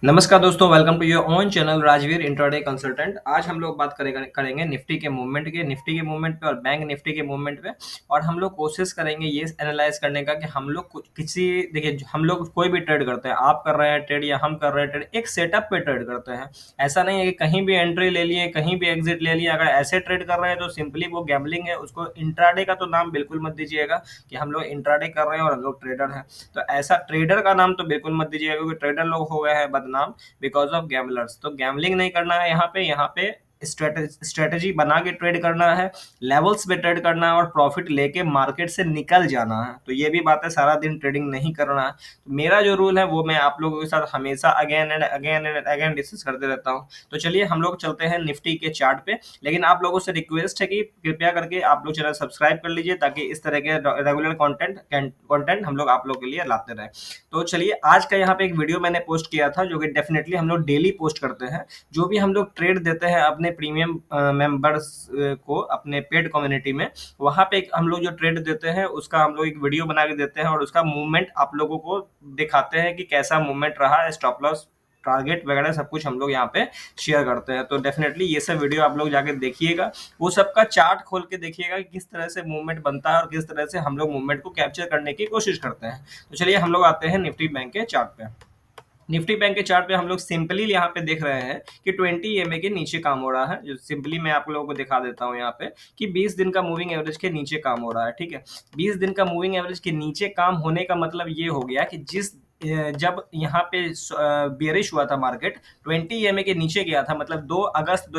नमस्कार दोस्तों, welcome to your own channel Rajveer intraday consultant. आज हम लोग बात करेंगे निफ्टी के मूवमेंट पे और बैंक निफ्टी के मूवमेंट पे। और हम लोग कोशिश करेंगे ये एनालाइज करने का कि हम लोग किसी देखिए, हम लोग कोई भी ट्रेड करते हैं, आप कर रहे हैं ट्रेड या हम कर रहे हैं ट्रेड, एक सेटअप पे ट्रेड करते हैं। ऐसा नहीं है कि कहीं भी एंट्री ले लिए, कहीं भी एग्जिट ले लिए। अगर ऐसे ट्रेड कर रहे हैं तो सिंपली वो गैम्बलिंग है। उसको इंट्राडे का तो नाम बिल्कुल मत दीजिएगा कि हम लोग इंट्राडे कर रहे हैं और हम लोग ट्रेडर हैं। तो ऐसा ट्रेडर का नाम तो बिल्कुल मत दीजिएगा, क्योंकि ट्रेडर लोग हो गए हैं बदनाम बिकॉज ऑफ गैमलर्स। तो गैमलिंग नहीं करना है यहाँ पे स्ट्रेटेजी बना के ट्रेड करना है, लेवल्स पे ट्रेड करना है और प्रॉफिट लेके मार्केट से निकल जाना है। तो ये भी बात है, सारा दिन ट्रेडिंग नहीं करना है। तो मेरा जो रूल है वो मैं आप लोगों के साथ हमेशा अगेन डिस्कस करते रहता हूँ। तो चलिए हम लोग चलते हैं निफ्टी के चार्ट पे। लेकिन आप लोगों से रिक्वेस्ट है कि कृपया करके आप लोग चैनल सब्सक्राइब कर लीजिए, ताकि इस तरह के रेगुलर कंटेंट हम लोग आप लोग के लिए लाते रहे। तो चलिए, आज का यहाँ पे एक वीडियो मैंने पोस्ट किया था, जो कि डेफिनेटली हम लोग डेली पोस्ट करते हैं। जो भी हम लोग ट्रेड देते हैं अपने प्रीमियम मेंबर्स को, अपने पेड कम्युनिटी में, वहाँ पे हम लोग जो ट्रेड देते हैं उसका हम लोग एक वीडियो बना के देते हैं और उसका मूवमेंट आप लोगों को दिखाते हैं कि कैसा मूवमेंट रहा, स्टॉप लॉस, टारगेट वगैरह सब कुछ हम लोग यहाँ पे शेयर करते हैं। तो डेफिनेटली ये सब वीडियो आप लोग जाके देखिएगा, वो सबका चार्ट खोल के देखिएगा कि किस तरह से मूवमेंट बनता है और किस तरह से हम लोग मूवमेंट को कैप्चर करने की कोशिश करते हैं। तो चलिए हम लोग आते हैं निफ्टी बैंक के चार्ट पे। निफ्टी बैंक के चार्ट पे हम लोग सिंपली यहाँ पे देख रहे हैं कि 20 ईएमए के नीचे काम हो रहा है। जो सिंपली मैं आप लोगों को दिखा देता हूँ यहाँ पे कि 20 दिन का मूविंग एवरेज के नीचे काम हो रहा है। ठीक है, 20 दिन का मूविंग एवरेज के नीचे काम होने का मतलब ये हो गया कि जब यहाँ पे बेरिश हुआ था मार्केट, 20 ईएमए के नीचे गया था, मतलब 2 अगस्त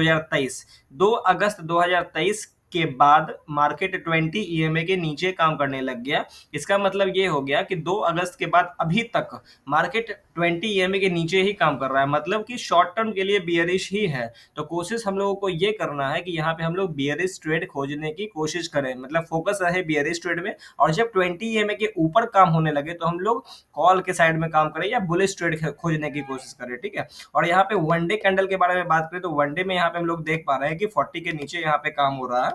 2023 के बाद मार्केट 20 ईएमए के नीचे काम करने लग गया। इसका मतलब ये हो गया कि 2 अगस्त के बाद अभी तक मार्केट 20 ईएमए के नीचे ही काम कर रहा है, मतलब कि शॉर्ट टर्म के लिए बियरिश ही है। तो कोशिश हम लोगों को ये करना है कि यहाँ पे हम लोग बियरिश ट्रेड खोजने की कोशिश करें, मतलब फोकस रहे बियरिश ट्रेड में। और जब 20 ईएमए के ऊपर काम होने लगे तो हम लोग कॉल के साइड में काम करें या बुलिश ट्रेड खोजने की कोशिश करें। ठीक है, और यहाँ पे वनडे कैंडल के बारे में बात करें तो वनडे में यहाँ पे हम लोग देख पा रहे हैं कि 40 के नीचे यहाँ पे काम हो रहा है।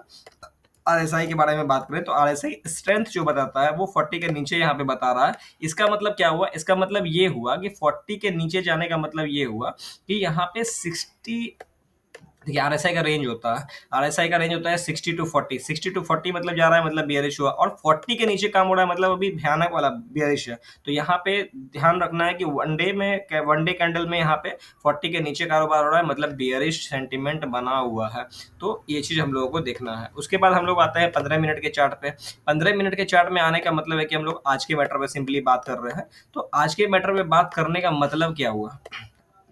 आरएसआई के बारे में बात करें तो आरएसआई स्ट्रेंथ जो बताता है वो 40 के नीचे यहाँ पे बता रहा है। इसका मतलब क्या हुआ? इसका मतलब ये हुआ कि 40 के नीचे जाने का मतलब ये हुआ कि यहाँ पे 60, देखिए आरएसआई का रेंज होता है, 60 टू 40, 60 टू 40 मतलब जा रहा है, मतलब बियरिश हुआ। और 40 के नीचे काम हो रहा है, मतलब अभी भयानक वाला बियरिश है। तो यहाँ पे ध्यान रखना है कि वनडे कैंडल में यहाँ पे 40 के नीचे कारोबार हो रहा है, मतलब बियरिश सेंटिमेंट बना हुआ है। तो ये चीज हम लोगों को देखना है। उसके बाद हम लोग आते हैं 15 मिनट के चार्ट पे। 15 मिनट के चार्ट में आने का मतलब है कि हम लोग आज के मैटर पे सिंपली बात कर रहे हैं। तो आज के मैटर पे बात करने का मतलब क्या हुआ?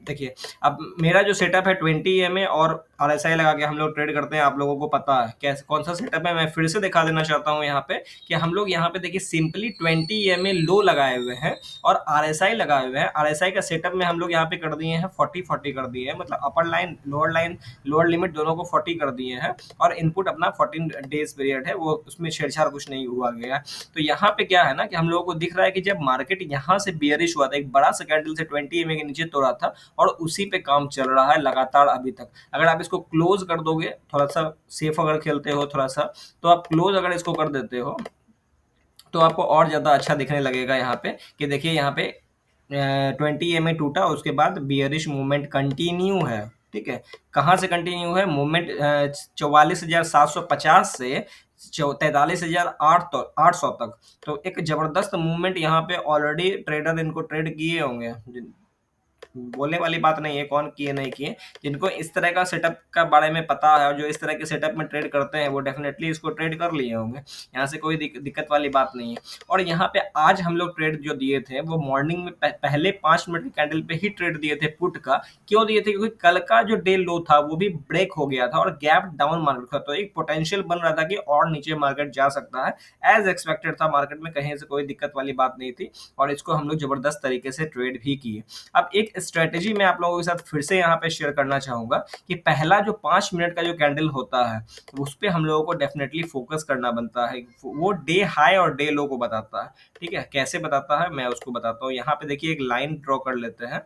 देखिए, अब मेरा जो सेटअप है 20 ईएमए और आरएसआई लगा के हम लोग ट्रेड करते हैं, आप लोगों को पता है कैसे कौन सा सेटअप है। मैं फिर से दिखा देना चाहता हूँ यहाँ पे कि हम लोग यहाँ पे देखिए सिंपली 20 ईएमए लो लगाए हुए हैं और आरएसआई लगाए हुए हैं। आरएसआई का सेटअप में हम लोग यहाँ पे कर दिए हैं 40 कर दिए हैं, मतलब अपर लाइन लोअर लिमिट दोनों को 40 कर दिए हैं। और इनपुट अपना 14 डेज पीरियड है, वो उसमें छेड़छाड़ कुछ नहीं हुआ गया। तो यहाँ पे क्या है ना कि हम लोगों को दिख रहा है कि जब मार्केट यहाँ से बियरिश हुआ था, एक बड़ा सा कैंडल से 20 ईएमए के नीचे तोड़ा था और उसी पे काम चल रहा है लगातार अभी तक। अगर आप इसको क्लोज कर दोगे, थोड़ा सा सेफ अगर खेलते हो थोड़ा सा, तो आप क्लोज अगर इसको कर देते हो तो आपको और ज़्यादा अच्छा दिखने लगेगा यहाँ पे कि देखिए यहाँ पे 20 ईएमए टूटा, उसके बाद बियरिश मूवमेंट कंटिन्यू है। ठीक है, कहाँ से कंटिन्यू है मूवमेंट? 44,750 से 43,800 तक। तो एक जबरदस्त मूवमेंट यहाँ पे ऑलरेडी ट्रेडर इनको ट्रेड किए होंगे। बोलने वाली बात नहीं है कौन किए नहीं किए, जिनको इस तरह का सेटअप का बारे में पता है और जो इस तरह के सेटअप में ट्रेड करते हैं वो डेफिनेटली इसको ट्रेड कर लिए होंगे। यहाँ से कोई दिक्कत वाली बात नहीं है। और यहाँ पे आज हम लोग ट्रेड जो दिए थे वो मॉर्निंग में पहले 5 मिनट के कैंडल पे ही ट्रेड दिए थे पुट का। क्यों दिए थे? क्योंकि कल का जो डे लो था वो भी ब्रेक हो गया था और गैप डाउन मार्केट था, तो एक पोटेंशियल बन रहा था कि और नीचे मार्केट जा सकता है। एज एक्सपेक्टेड था, मार्केट में कहीं से कोई दिक्कत वाली बात नहीं थी और इसको हम लोग जबरदस्त तरीके से ट्रेड भी किए। अब एक स्ट्रेटेजी मैं आप लोगों के साथ फिर से यहाँ पे शेयर करना चाहूंगा कि पहला जो 5 मिनट का जो कैंडल होता है उस पर हम लोगों को डेफिनेटली फोकस करना बनता है। वो डे हाई और डे लो को बताता है। ठीक है, कैसे बताता है मैं उसको बताता हूँ। यहाँ पे देखिए एक लाइन ड्रॉ कर लेते हैं,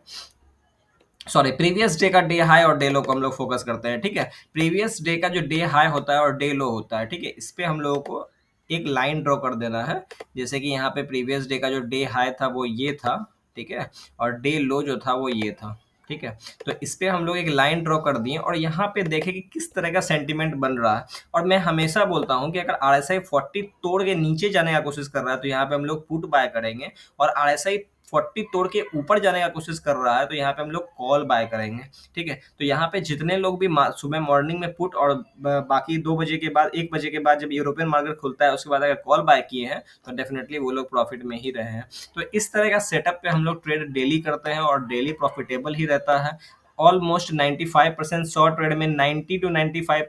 सॉरी प्रीवियस डे का डे हाई और डे लो को हम लोग फोकस करते हैं। ठीक है, प्रीवियस डे का जो डे हाई होता है और डे लो होता है, ठीक है, इस पे हम लोगों को एक लाइन ड्रॉ कर देना है। जैसे कि यहाँ पे प्रीवियस डे का जो डे हाई था वो ये था ठीक है, और डे लो जो था वो ये था, ठीक है। तो इस पे हम लोग एक लाइन ड्रॉ कर दिए और यहाँ पे देखें कि किस तरह का सेंटीमेंट बन रहा है। और मैं हमेशा बोलता हूँ कि अगर आरएसआई 40 तोड़ के नीचे जाने का कोशिश कर रहा है तो यहाँ पे हम लोग पुट बाय करेंगे, और आरएसआई 40 तोड़ के ऊपर जाने का कोशिश कर रहा है तो यहाँ पे हम लोग कॉल बाय करेंगे, ठीक है। तो यहाँ पे जितने लोग भी सुबह मॉर्निंग में पुट और बाकी 2 बजे के बाद 1 बजे के बाद जब यूरोपियन मार्केट खुलता है उसके बाद अगर कॉल बाय किए हैं तो डेफिनेटली वो लोग प्रॉफिट में ही रहे हैं। तो इस तरह का सेटअप पे हम लोग ट्रेड डेली करते हैं और डेली प्रॉफिटेबल ही रहता है। ऑलमोस्ट 95% शॉर्ट ट्रेड में 90 टू 95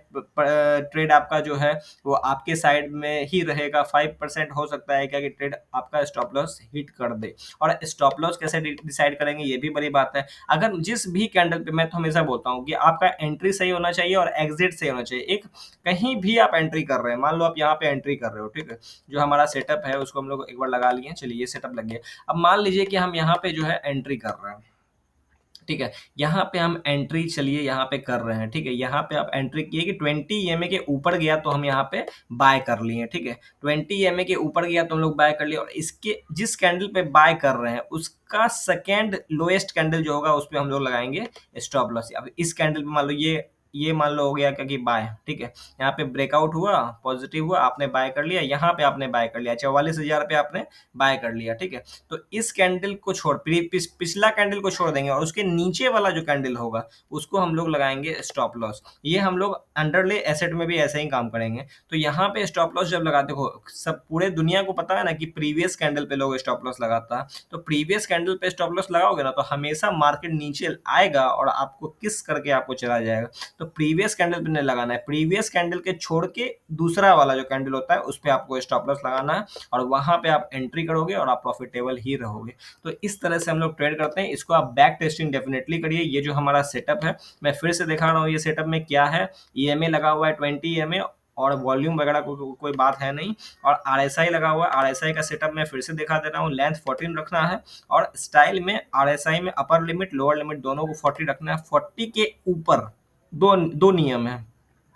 ट्रेड आपका जो है वो आपके साइड में ही रहेगा। 5% हो सकता है क्या कि ट्रेड आपका स्टॉप लॉस हिट कर दे। और स्टॉप लॉस कैसे डिसाइड करेंगे ये भी बड़ी बात है। अगर जिस भी कैंडल पे, मैं तो हमेशा बोलता हूँ कि आपका एंट्री सही होना चाहिए और एग्जिट सही होना चाहिए। एक कहीं भी आप एंट्री कर रहे हैं, मान लो आप यहाँ पे एंट्री कर रहे हो, ठीक है, जो हमारा सेटअप है उसको हम लोग एक बार लगा लिए, चलिए ये सेटअप लग गया। अब मान लीजिए कि हम यहाँ पे जो है एंट्री कर रहे हैं, ठीक है, यहाँ पे हम एंट्री चलिए यहाँ पे कर रहे हैं, ठीक है। यहाँ पे आप एंट्री किए कि 20 ईएमए के ऊपर गया तो हम यहाँ पे बाय कर लिए, ठीक है। 20 ईएमए के ऊपर गया तो हम लोग बाय कर लिए, और इसके जिस कैंडल पे बाय कर रहे हैं उसका सेकेंड लोएस्ट कैंडल जो होगा उस पे हम लोग लगाएंगे स्टॉप लॉस। अब इस कैंडल पे मान लो ये मान लो हो गया क्या कि बाय, ठीक है। यहाँ पे ब्रेकआउट हुआ, पॉजिटिव हुआ, आपने बाय कर लिया, यहाँ पे आपने बाय कर लिया, 44,000 पे आपने बाय कर लिया, ठीक है। तो इस कैंडल को छोड़ पिछला कैंडल को छोड़ देंगे और उसके नीचे वाला जो कैंडल होगा उसको हम लोग लगाएंगे स्टॉप लॉस। ये हम लोग अंडरले एसेट में भी ऐसे ही काम करेंगे। तो यहाँ पे स्टॉप लॉस जब लगाते हो, सब पूरे दुनिया को पता है ना कि प्रीवियस कैंडल पे लोग स्टॉप लॉस लगाता है, तो प्रीवियस कैंडल पे स्टॉप लॉस लगाओगे ना तो हमेशा मार्केट नीचे आएगा और आपको किस करके आपको चला जाएगा। तो प्रीवियस कैंडल पे नहीं लगाना है, प्रीवियस कैंडल के छोड़ के दूसरा वाला जो कैंडल होता है उस पर आपको स्टॉप लॉस लगाना है, और वहां पे आप एंट्री करोगे और आप प्रॉफिटेबल ही रहोगे। तो इस तरह से हम लोग ट्रेड करते हैं। इसको आप बैक टेस्टिंग डेफिनेटली करिए। ये जो हमारा सेटअप है, मैं फिर से दिखा रहा हूँ ये सेटअप में क्या है। ईएमए लगा हुआ है 20 ईएमए, और वॉल्यूम वगैरह कोई बात है नहीं, और आरएसआई लगा हुआ है। आरएसआई का सेटअप मैं फिर से दिखा दे रहा हूँ। लेंथ 14 रखना है, और स्टाइल में आरएसआई में अपर लिमिट लोअर लिमिट दोनों को 40 रखना है। 40 के ऊपर दो दो नियम है।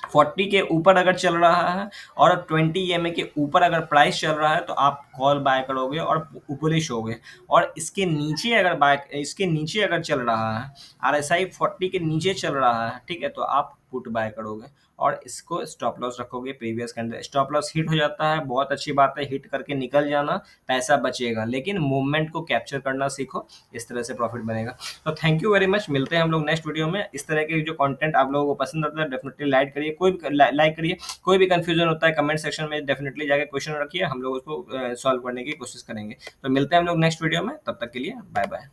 40 के ऊपर अगर चल रहा है और 20 ईएमए के ऊपर अगर प्राइस चल रहा है तो आप कॉल बाय करोगे और बुलिश होगे। और इसके नीचे अगर चल रहा है, आरएसआई 40 के नीचे चल रहा है, ठीक है, तो आप पुट बाय करोगे और इसको स्टॉप लॉस रखोगे previous candle. Stop loss hit हो जाता है, बहुत अच्छी बात है, हिट करके निकल जाना, पैसा बचेगा, लेकिन मूवमेंट को कैप्चर करना सीखो, इस तरह से प्रॉफिट बनेगा। तो थैंक यू वेरी मच, मिलते हैं हम लोग नेक्स्ट वीडियो में। इस तरह के जो कंटेंट आप लोगों को पसंद आता है डेफिनेटली लाइक करिए, लाइक करिए। कोई भी कंफ्यूजन होता है कमेंट सेक्शन में डेफिनेटली जाके क्वेश्चन रखिए, हम लोग उसको सॉल्व करने की कोशिश करेंगे। तो मिलते हैं हम लोग नेक्स्ट वीडियो में, तब तक के लिए बाय बाय।